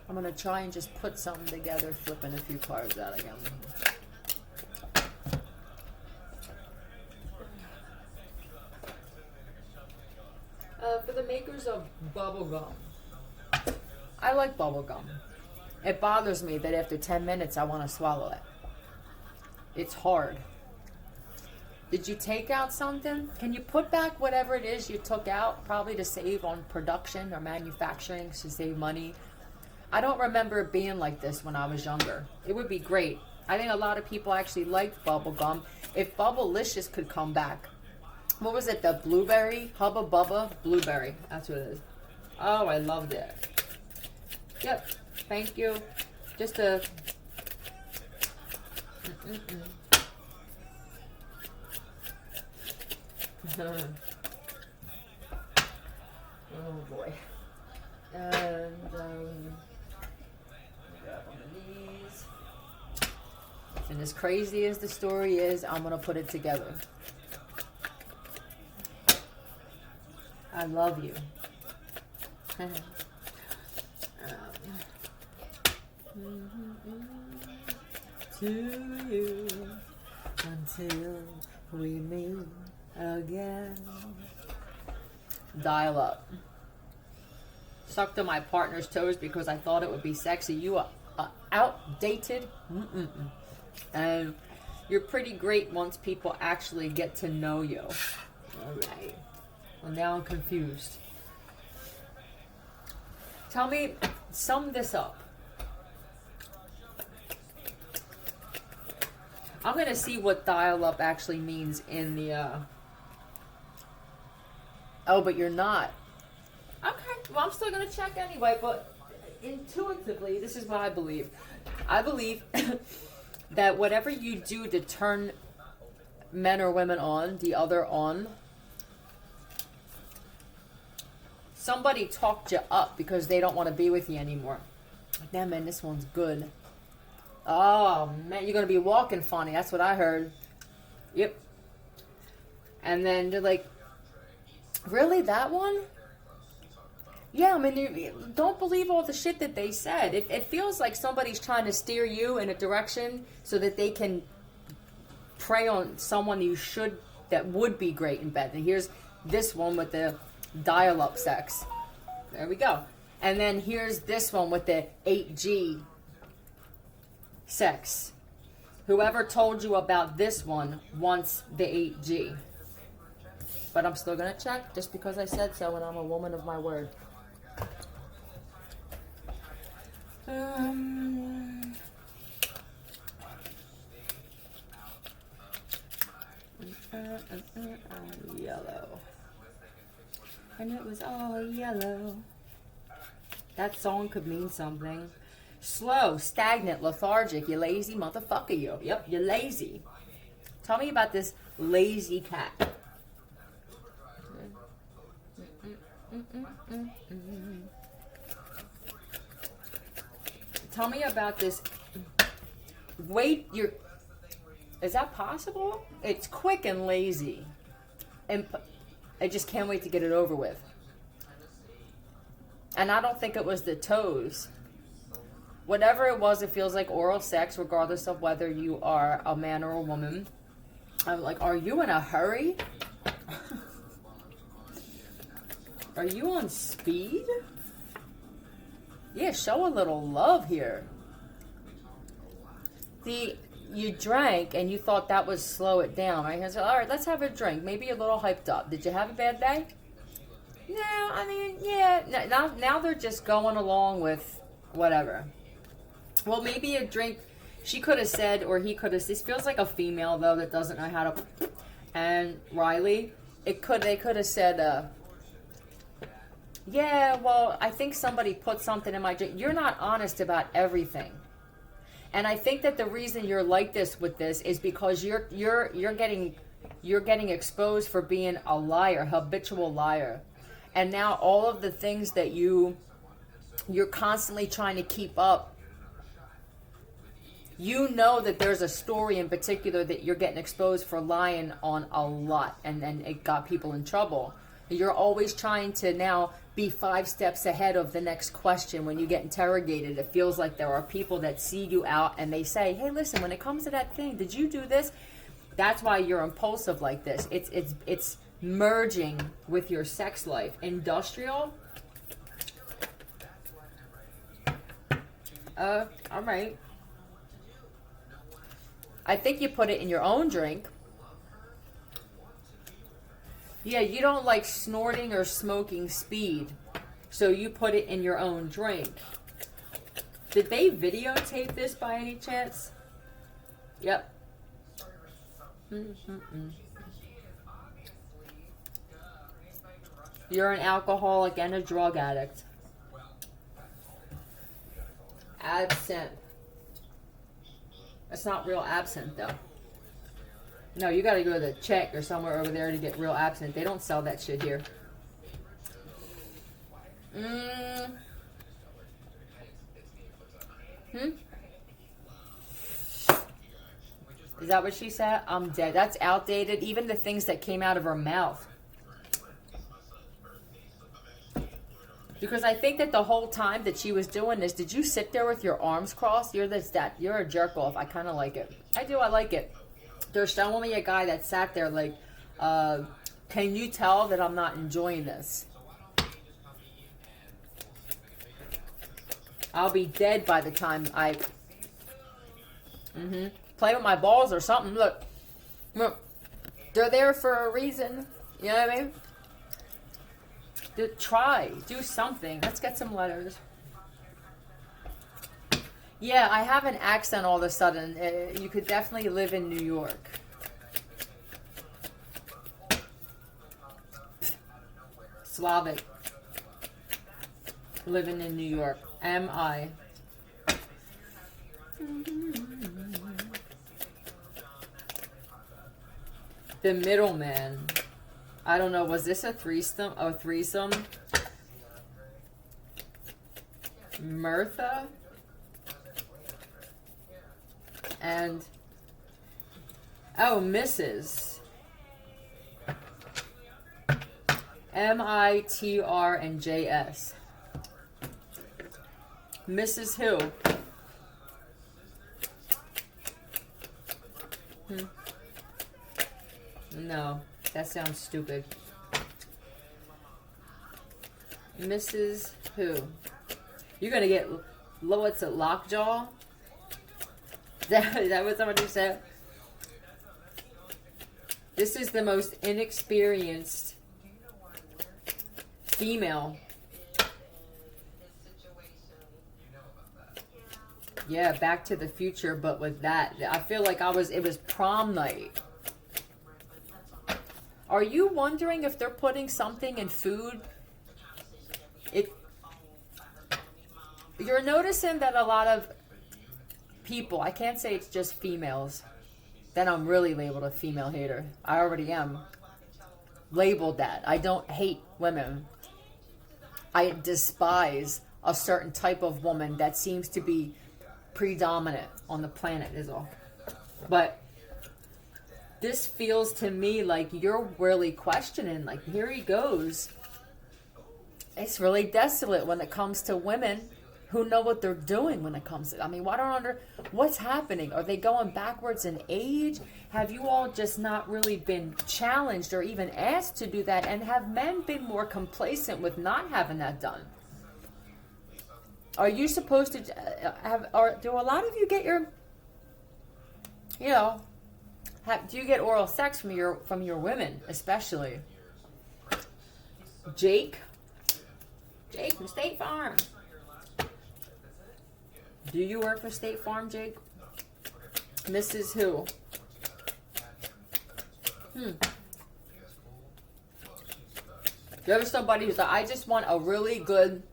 I'm going to try and just put something together, flipping a few cards out again. For the makers of bubble gum, I like bubble gum. It bothers me that after 10 minutes I want to swallow it. It's hard. Did you take out something? Can you put back whatever it is you took out? Probably to save on production or manufacturing, to save money. I don't remember it being like this when I was younger. It would be great. I think a lot of people actually liked bubble gum. If Bubblicious could come back. What was it? The blueberry? Hubba Bubba Blueberry. That's what it is. Oh, I loved it. Yep. Thank you. Just a... Oh boy. And grab one of these. And as crazy as the story is, I'm gonna put it together. I love you. To you until we meet again. Dial up. Sucked on my partner's toes because I thought it would be sexy. You are outdated. And you're pretty great once people actually get to know you. Alright. Well, now I'm confused. Tell me, sum this up. I'm going to see what dial up actually means in the... Oh, but you're not. Okay, well, I'm still going to check anyway, but intuitively, this is what I believe. I believe that whatever you do to turn men or women on, the other on, somebody talked you up because they don't want to be with you anymore. Damn, man, this one's good. Oh, man, you're going to be walking funny. That's what I heard. Yep. And then they're like, really, that one? Yeah, I mean, you don't believe all the shit that they said. It feels like somebody's trying to steer you in a direction so that they can prey on someone that would be great in bed. And here's this one with the dial-up sex. There we go. And then here's this one with the 8G sex. Whoever told you about this one wants the 8G. But I'm still going to check just because I said so and I'm a woman of my word. Yellow. And it was all yellow. That song could mean something. Slow, stagnant, lethargic. You lazy motherfucker, you. Yep, you're lazy. Tell me about this lazy cat. Tell me about this. Wait, is that possible? It's quick and lazy. And I just can't wait to get it over with. And I don't think it was the toes. Whatever it was, it feels like oral sex, regardless of whether you are a man or a woman. I'm like, are you in a hurry? Are you on speed? Yeah, show a little love here. You drank and you thought that would slow it down, right? I said, all right, let's have a drink. Maybe a little hyped up. Did you have a bad day? No, I mean, yeah. Now they're just going along with whatever. Well, maybe a drink. She could have said, or he could have. This feels like a female though that doesn't know how to. And Riley, they could have said, yeah. Well, I think somebody put something in my drink. You're not honest about everything. And I think that the reason you're like this with this is because you're getting exposed for being a liar, habitual liar. And now all of the things that you're constantly trying to keep up, you know that there's a story in particular that you're getting exposed for lying on a lot, and it got people in trouble. You're always trying to now be 5 steps ahead of the next question when you get interrogated. It feels like there are people that see you out and they say, hey, listen, when it comes to that thing, did you do this? That's why you're impulsive like this. It's merging with your sex life. Industrial. All right. I think you put it in your own drink. Yeah, you don't like snorting or smoking speed, so you put it in your own drink. Did they videotape this by any chance? Yep. You're an alcoholic and a drug addict. Absinthe. That's not real absinthe, though. No, you gotta go to the Czech or somewhere over there to get real absinthe. They don't sell that shit here. Is that what she said? I'm dead. That's outdated. Even the things that came out of her mouth. Because I think that the whole time that she was doing this, did you sit there with your arms crossed? You're a jerk off. I kind of like it. I do. I like it. They're showing me a guy that sat there like, can you tell that I'm not enjoying this? I'll be dead by the time I play with my balls or something. Look, they're there for a reason. You know what I mean? Try. Do something. Let's get some letters. Yeah, I have an accent all of a sudden. You could definitely live in New York. Slavic. Living in New York. Am I? The middleman. I don't know. Was this a threesome? Oh, threesome? Mirtha? And Mrs. M-I-T-R and J-S. Mrs. who? No, that sounds stupid. Mrs. who? You're gonna get, what's it, lockjaw? Is that what somebody said? This is the most inexperienced female. Yeah, Back to the Future, but with that. I feel like it was prom night. Are you wondering if they're putting something in food? You're noticing that a lot of people, I can't say it's just females, then I'm really labeled a female hater. I already am labeled that. I don't hate women. I despise a certain type of woman that seems to be predominant on the planet is all. But this feels to me like you're really questioning, like, here he goes. It's really desolate when it comes to women who know what they're doing when it comes to, I mean, what's happening? Are they going backwards in age? Have you all just not really been challenged or even asked to do that? And have men been more complacent with not having that done? Are you supposed to do a lot of you get your, do you get oral sex from your women, especially? Jake from State Farm. Do you work for State Farm, Jake? Mrs. who? There's somebody who's like, I just want a really good.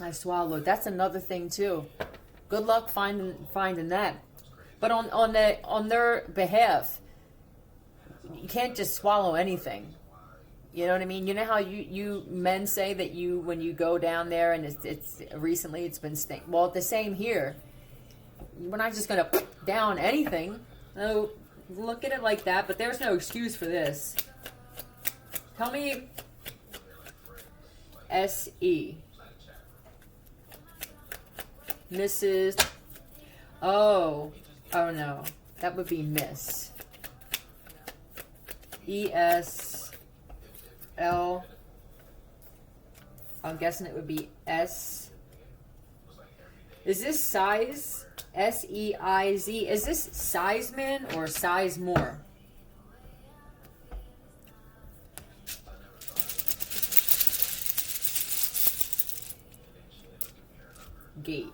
I swallowed. That's another thing too. Good luck finding that. But on their behalf, you can't just swallow anything. You know what I mean? You know how you men say that when you go down there and it's recently it's been stink. Well, the same here. We're not just gonna down anything. No, look at it like that. But there's no excuse for this. Tell me S-E. Mrs. Oh no. That would be Miss. E-S-L. I'm guessing it would be S. Is this size? S-E-I-Z. Is this Sizeman or Sizemore? Gate.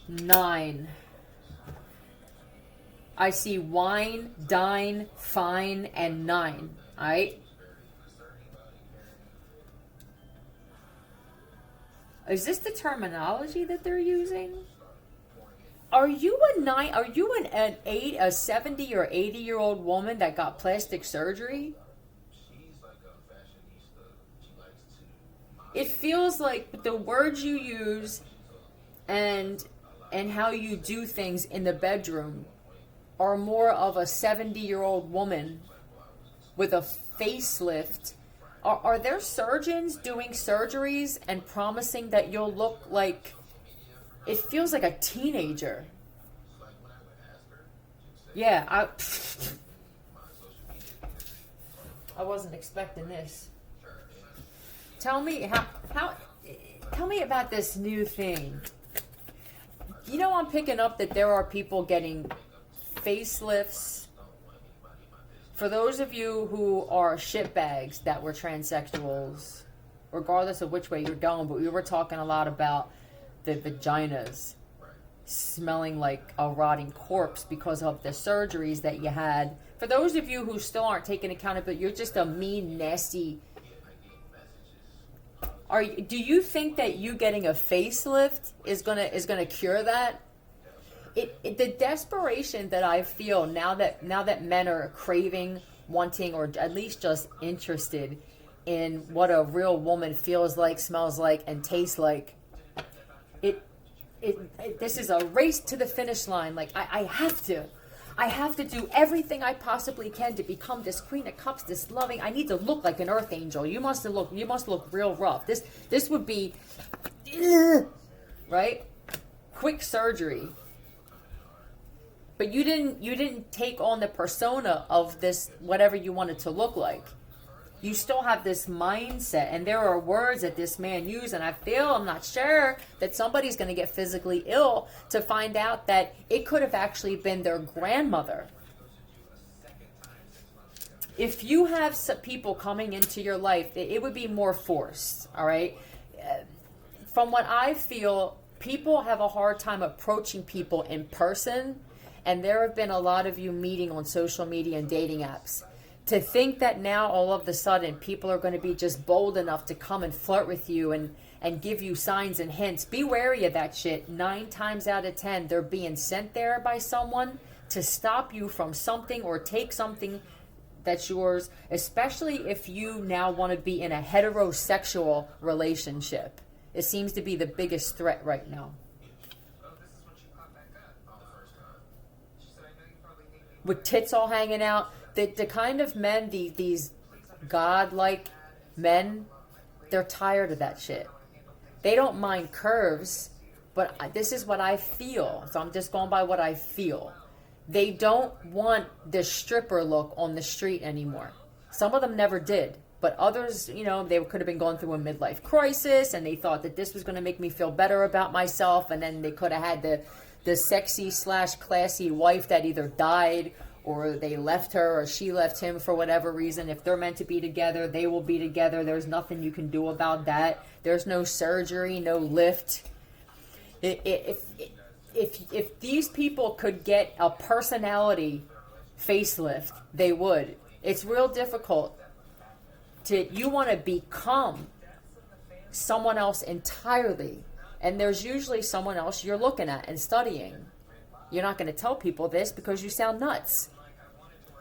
9. I see wine, dine, fine, and 9. Alright? Is this the terminology that they're using? Are you an 70 or 80-year-old woman that got plastic surgery? It feels like the words you use and how you do things in the bedroom are more of a 70-year-old woman with a facelift. Are there surgeons doing surgeries and promising that you'll look like... It feels like a teenager. Yeah, I wasn't expecting this. Tell me tell me about this new thing. You know, I'm picking up that there are people getting facelifts. For those of you who are shitbags that were transsexuals, regardless of which way you're going, but we were talking a lot about the vaginas smelling like a rotting corpse because of the surgeries that you had. For those of you who still aren't taking accountability, you're just a mean, nasty... Do you think that you getting a facelift is gonna cure that? The desperation that I feel now that men are craving, wanting, or at least just interested in what a real woman feels like, smells like, and tastes like. This is a race to the finish line. Like I have to do everything I possibly can to become this Queen of Cups, this loving. I need to look like an Earth Angel. You must look real rough. This would be, right? Quick surgery. But you didn't take on the persona of this whatever you wanted to look like. You still have this mindset, and there are words that this man used, and I'm not sure that somebody's going to get physically ill to find out that it could have actually been their grandmother. If you have some people coming into your life, it would be more forced, all right? From what I feel, people have a hard time approaching people in person, and there have been a lot of you meeting on social media and dating apps. To think that now all of a sudden people are going to be just bold enough to come and flirt with you and give you signs and hints. Be wary of that shit. 9 times out of 10, they're being sent there by someone to stop you from something or take something that's yours, especially if you now want to be in a heterosexual relationship. It seems to be the biggest threat right now. With tits all hanging out. The kind of men, these godlike men, they're tired of that shit. They don't mind curves, but this is what I feel. So I'm just going by what I feel. They don't want the stripper look on the street anymore. Some of them never did. But others, you know, they could have been going through a midlife crisis and they thought that this was going to make me feel better about myself. And then they could have had the sexy / classy wife that either died or they left her or she left him for whatever reason. If they're meant to be together, they will be together. There's nothing you can do about that. There's no surgery, no lift. If these people could get a personality facelift, they would. It's real difficult. You want to become someone else entirely. And there's usually someone else you're looking at and studying. You're not going to tell people this because you sound nuts.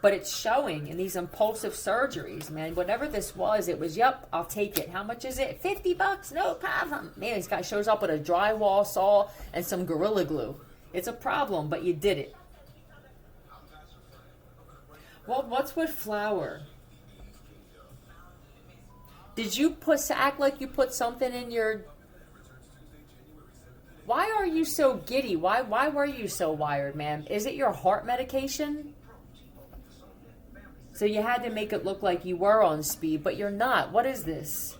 But it's showing in these impulsive surgeries, man. Whatever this was, it was, yep, I'll take it. How much is it? $50? No problem. Man, this guy shows up with a drywall saw and some Gorilla Glue. It's a problem, but you did it. Well, what's with flour? Did you act like you put something in your... Why are you so giddy? Why were you so wired, man? Is it your heart medication? So you had to make it look like you were on speed, but you're not. What is this?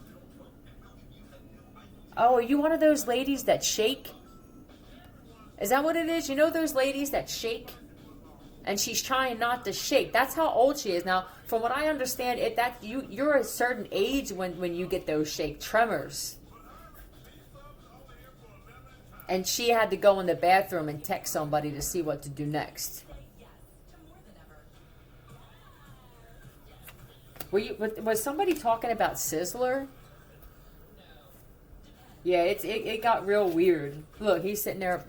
Oh, are you one of those ladies that shake? Is that what it is? You know those ladies that shake? And she's trying not to shake. That's how old she is. Now, from what I understand, you're a certain age when you get those shake tremors. And she had to go in the bathroom and text somebody to see what to do next. Was somebody talking about Sizzler? Yeah, it got real weird. Look, he's sitting there.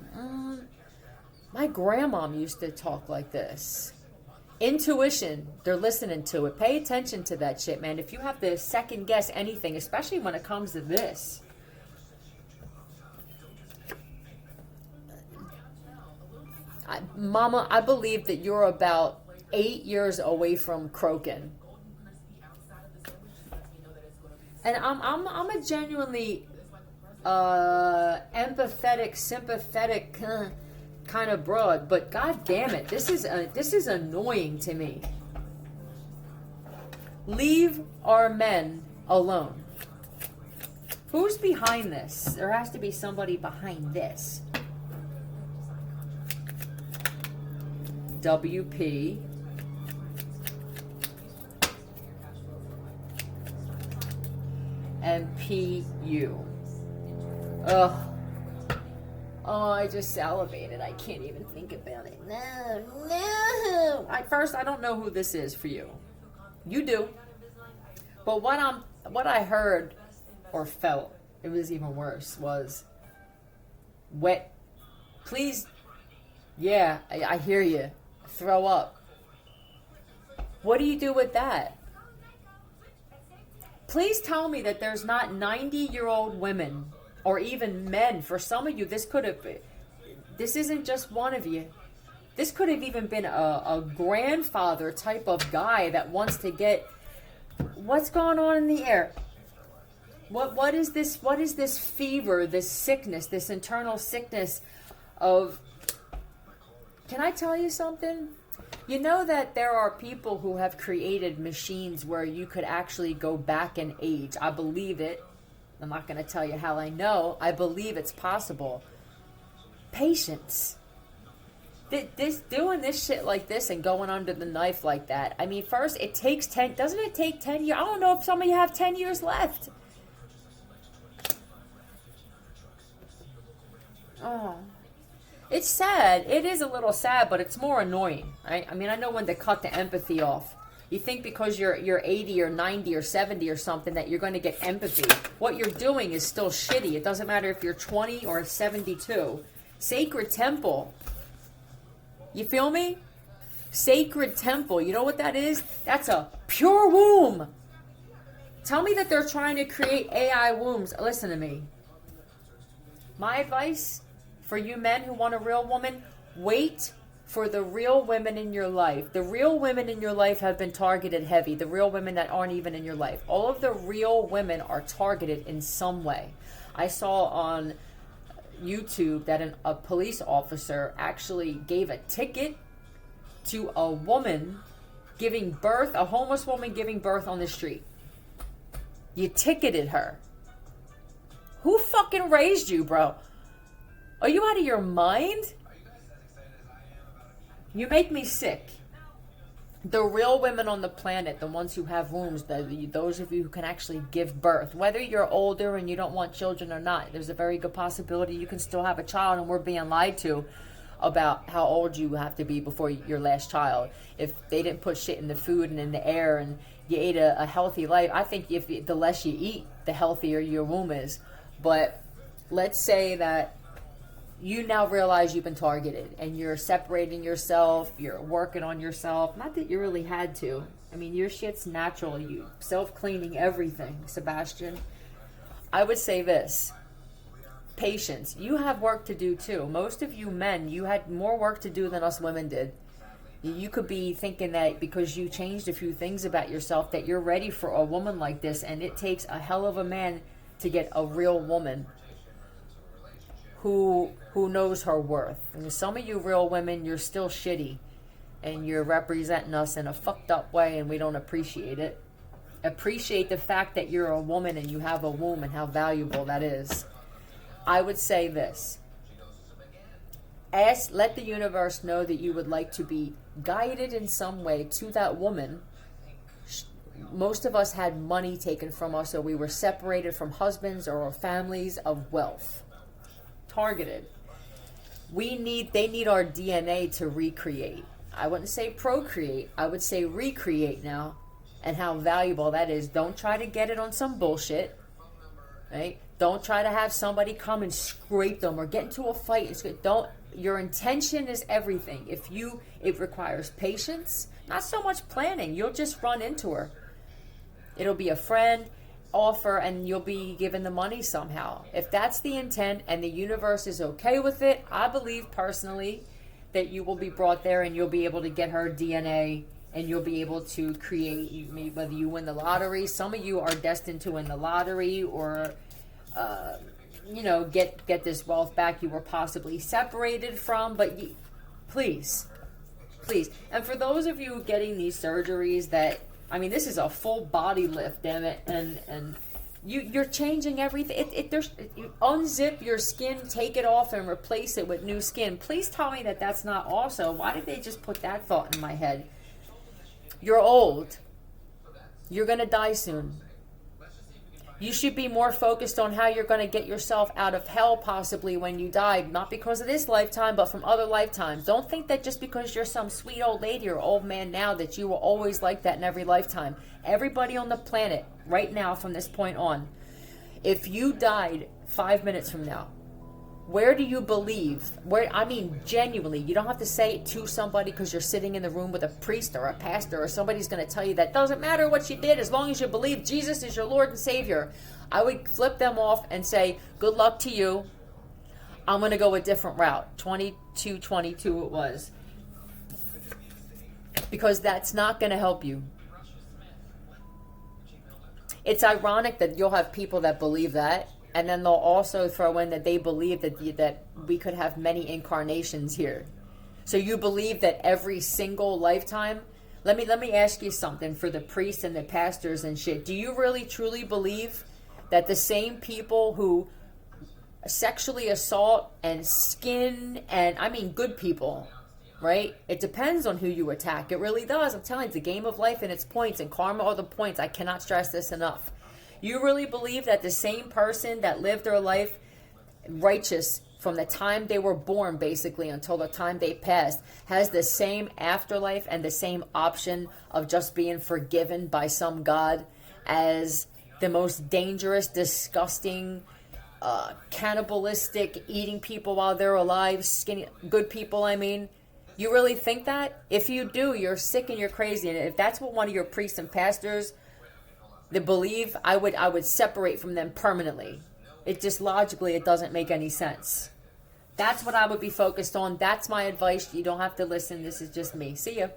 My grandmom used to talk like this. Intuition, they're listening to it. Pay attention to that shit, man. If you have to second guess anything, especially when it comes to this. Mama, I believe that you're about 8 years away from croaking. And I'm a genuinely empathetic, sympathetic kind of broad, but god damn it, this is annoying to me. Leave our men alone. Who's behind this? There has to be somebody behind this. WP and PU. Ugh. Oh, I just salivated. I can't even think about it. No. First, I don't know who this is for you. You do. But what I heard or felt, it was even worse, was wet. Please, yeah, I hear you. Throw up. What do you do with that? Please tell me that there's not 90-year-old women or even men. For some of you, this isn't just one of you. This could have even been a grandfather type of guy that wants to get... What's going on in the air? What is this? What is this fever, this sickness, this internal sickness of... Can I tell you something? You know that there are people who have created machines where you could actually go back in age. I believe it. I'm not going to tell you how I know. I believe it's possible. Patience. Doing this shit like this and going under the knife like that. I mean, first, it takes 10... Doesn't it take 10 years? I don't know if some of you have 10 years left. Oh... It's sad. It is a little sad, but it's more annoying. Right? I mean, I know when to cut the empathy off. You think because you're 80 or 90 or 70 or something that you're going to get empathy. What you're doing is still shitty. It doesn't matter if you're 20 or 72. Sacred temple. You feel me? Sacred temple. You know what that is? That's a pure womb. Tell me that they're trying to create AI wombs. Listen to me. My advice... For you men who want a real woman, wait for the real women in your life. The real women in your life have been targeted heavy. The real women that aren't even in your life. All of the real women are targeted in some way. I saw on YouTube that a police officer actually gave a ticket to a woman giving birth, a homeless woman giving birth on the street. You ticketed her. Who fucking raised you, bro? Are you out of your mind? You make me sick. The real women on the planet, the ones who have wombs, those of you who can actually give birth, whether you're older and you don't want children or not, there's a very good possibility you can still have a child, and we're being lied to about how old you have to be before your last child. If they didn't put shit in the food and in the air and you ate a healthy life, I think the less you eat, the healthier your womb is. But let's say that you now realize you've been targeted and you're separating yourself, you're working on yourself. Not that you really had to. I mean, your shit's natural. You self-cleaning everything, Sebastian. I would say this. Patience. You have work to do too. Most of you men, you had more work to do than us women did. You could be thinking that because you changed a few things about yourself that you're ready for a woman like this, and it takes a hell of a man to get a real woman who knows her worth. And some of you real women, you're still shitty, and you're representing us in a fucked up way, and we don't appreciate it. Appreciate the fact that you're a woman and you have a womb and how valuable that is. I would say this. Let the universe know that you would like to be guided in some way to that woman. Most of us had money taken from us, or we were separated from husbands or families of wealth. Targeted. They need our DNA to recreate. I wouldn't say procreate. I would say recreate now, and how valuable that is. Don't try to get it on some bullshit, right? Don't try to have somebody come and scrape them or get into a fight. Your intention is everything. It requires patience, not so much planning. You'll just run into her. It'll be a friend, offer, and you'll be given the money somehow. If that's the intent and the universe is okay with it, I believe personally that you will be brought there and you'll be able to get her DNA and you'll be able to create, whether you win the lottery. Some of you are destined to win the lottery, or get this wealth back you were possibly separated from. But please. And for those of you getting these surgeries this is a full body lift, damn it. And you're changing everything. You unzip your skin, take it off, and replace it with new skin. Please tell me that that's not also. Why did they just put that thought in my head? You're old. You're going to die soon. You should be more focused on how you're going to get yourself out of hell possibly when you die. Not because of this lifetime, but from other lifetimes. Don't think that just because you're some sweet old lady or old man now that you will always like that in every lifetime. Everybody on the planet right now from this point on, if you died 5 minutes from now, where do you believe? Genuinely, you don't have to say it to somebody because you're sitting in the room with a priest or a pastor or somebody's going to tell you that doesn't matter what you did as long as you believe Jesus is your Lord and Savior. I would flip them off and say, good luck to you. I'm going to go a different route. 2222 it was. Because that's not going to help you. It's ironic that you'll have people that believe that. And then they'll also throw in that they believe that we could have many incarnations here. So you believe that every single lifetime? Let me ask you something for the priests and the pastors and shit. Do you really truly believe that the same people who sexually assault and skin and good people, right? It depends on who you attack. It really does. I'm telling you, it's a game of life and its points, and karma are the points. I cannot stress this enough. You really believe that the same person that lived their life righteous from the time they were born, basically, until the time they passed, has the same afterlife and the same option of just being forgiven by some God as the most dangerous, disgusting, cannibalistic, eating people while they're alive, skinny, good people, You really think that? If you do, you're sick and you're crazy. And if that's what one of your priests and pastors they believe, I would separate from them permanently. It just logically, it doesn't make any sense. That's what I would be focused on. That's my advice. You don't have to listen. This is just me. See ya.